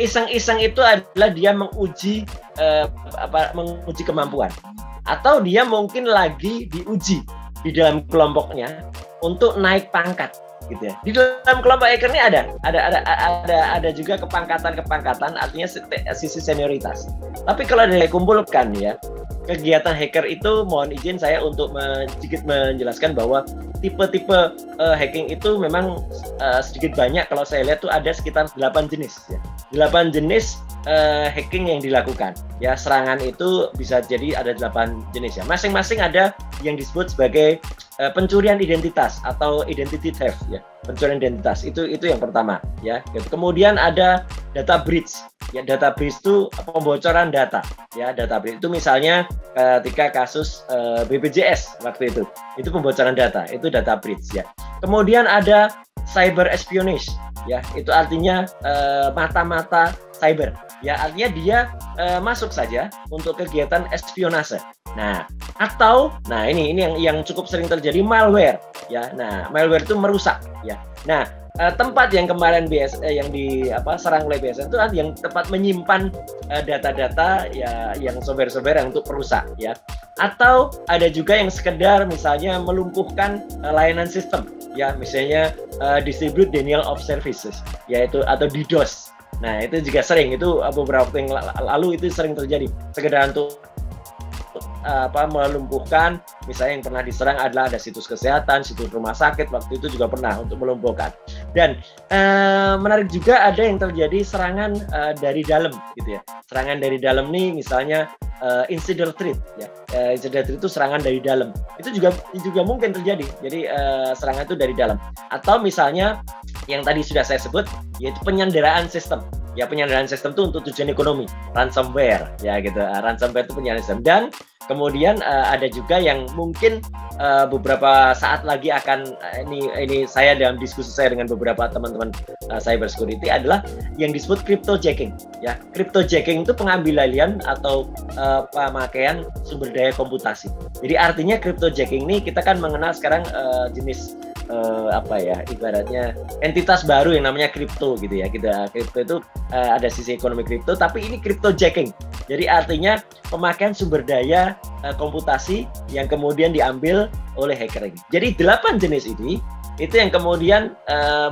iseng-iseng itu adalah dia menguji menguji kemampuan, atau dia mungkin lagi diuji di dalam kelompoknya untuk naik pangkat, gitu ya. Di dalam kelompok hacker ini ada juga kepangkatan, artinya sisi senioritas. Tapi kalau dikumpulkan ya, kegiatan hacker itu, mohon izin saya untuk sedikit menjelaskan bahwa tipe-tipe hacking itu memang sedikit banyak. Kalau saya lihat tuh ada sekitar 8 jenis ya. 8 jenis hacking yang dilakukan. Ya, serangan itu bisa jadi ada 8 jenis ya. Masing-masing ada yang disebut sebagai pencurian identitas atau identity theft ya. Pencurian identitas itu yang pertama ya. Kemudian ada data breach. Ya, data breach itu pembocoran data. Ya, data breach itu misalnya ketika kasus BPJS waktu itu pembocoran data, itu data breach ya. Kemudian ada cyber espionage. Ya, itu artinya mata-mata cyber. Ya, artinya dia masuk saja untuk kegiatan espionase. Nah, atau ini yang cukup sering terjadi, malware. Ya, nah malware itu merusak. Ya, nah tempat yang kemarin yang serang oleh BSN itu yang tempat menyimpan data-data ya, yang software-software yang untuk perusak ya. Atau ada juga yang sekedar misalnya melumpuhkan layanan sistem ya, misalnya distribute denial of services yaitu atau DDoS. Nah, itu juga sering, itu beberapa waktu yang lalu itu sering terjadi, sekedar untuk melumpuhkan. Misalnya yang pernah diserang adalah ada situs kesehatan, situs rumah sakit, waktu itu juga pernah untuk melumpuhkan. Dan menarik juga ada yang terjadi serangan dari dalam gitu ya. Serangan dari dalam nih misalnya insider threat ya. Insider threat itu serangan dari dalam. Itu juga mungkin terjadi. Jadi serangan itu dari dalam. Atau misalnya yang tadi sudah saya sebut yaitu penyanderaan sistem. Ya, penyanderaan sistem itu untuk tujuan ekonomi, ransomware ya gitu. Ransomware itu penyanderaan sistem. Dan kemudian ada juga yang mungkin beberapa saat lagi akan ini saya dalam diskusi saya dengan beberapa teman-teman cyber security adalah yang disebut cryptojacking ya. Cryptojacking itu pengambilan atau pemakaian sumber daya komputasi. Jadi artinya cryptojacking ini kita kan mengenal sekarang jenis ibaratnya entitas baru yang namanya kripto gitu ya. Kripto itu ada sisi ekonomi kripto, tapi ini cryptojacking. Jadi artinya pemakaian sumber daya komputasi yang kemudian diambil oleh hacker ini. Jadi 8 jenis ini itu yang kemudian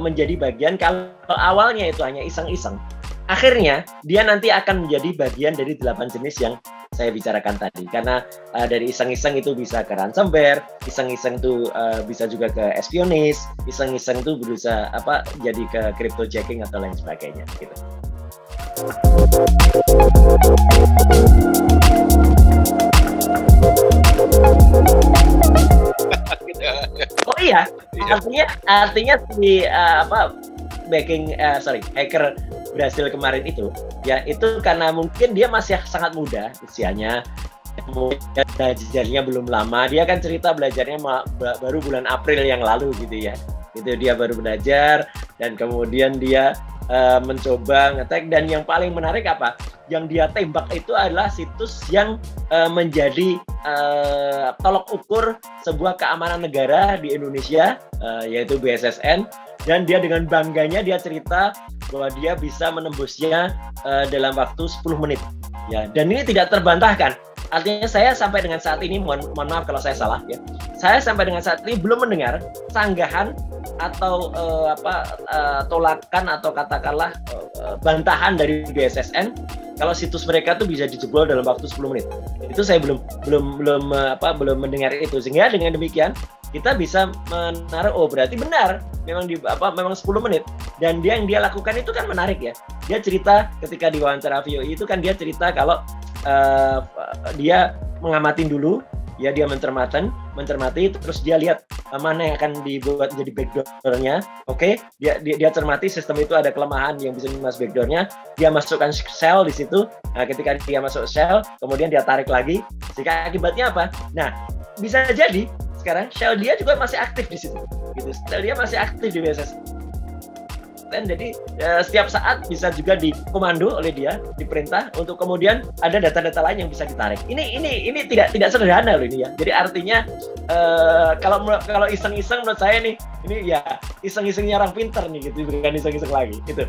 menjadi bagian. Kalau awalnya itu hanya iseng-iseng, akhirnya dia nanti akan menjadi bagian dari 8 jenis yang saya bicarakan tadi. Karena dari iseng-iseng itu bisa ke ransomware, iseng-iseng itu bisa juga ke espionage, iseng-iseng itu bisa jadi ke cryptojacking atau lain sebagainya gitu. Oh iya, artinya si hacker berhasil kemarin itu ya, itu karena mungkin dia masih sangat muda usianya, kemudian belajarnya belum lama. Dia kan cerita belajarnya baru bulan April yang lalu gitu ya. Itu dia baru belajar dan kemudian dia mencoba ngetek, dan yang paling menarik yang dia tembak itu adalah situs yang menjadi tolok ukur sebuah keamanan negara di Indonesia, yaitu BSSN. Dan dia dengan bangganya dia cerita bahwa dia bisa menembusnya dalam waktu 10 menit. Ya, dan ini tidak terbantahkan. Artinya saya sampai dengan saat ini, mohon maaf kalau saya salah ya. Saya sampai dengan saat ini belum mendengar sanggahan atau tolakan atau katakanlah bantahan dari BSSN kalau situs mereka tuh bisa dijebol dalam waktu 10 menit. Itu saya belum mendengar itu. Sehingga dengan demikian kita bisa menaruh, oh berarti benar memang 10 menit. Dan yang dia lakukan itu kan menarik ya. Dia cerita ketika di wawancara VOI itu kan dia cerita kalau dia mengamati dulu ya, dia mencermati terus dia lihat mana yang akan dibuat menjadi backdoor-nya. Oke, dia cermati sistem itu ada kelemahan yang bisa masuk backdoor-nya, dia masukkan shell di situ. Nah, ketika dia masuk shell kemudian dia tarik lagi, sehingga akibatnya apa? Nah, bisa jadi sekarang shell dia juga masih aktif di situ gitu. Shell dia masih aktif di BSS. asisten, jadi setiap saat bisa juga dikomando oleh dia, diperintah untuk kemudian ada data-data lain yang bisa ditarik. Ini tidak sederhana loh ini ya. Jadi artinya kalau iseng-iseng menurut saya nih, ini ya iseng-isengnya orang pinter nih gitu, bukan iseng-iseng lagi gitu.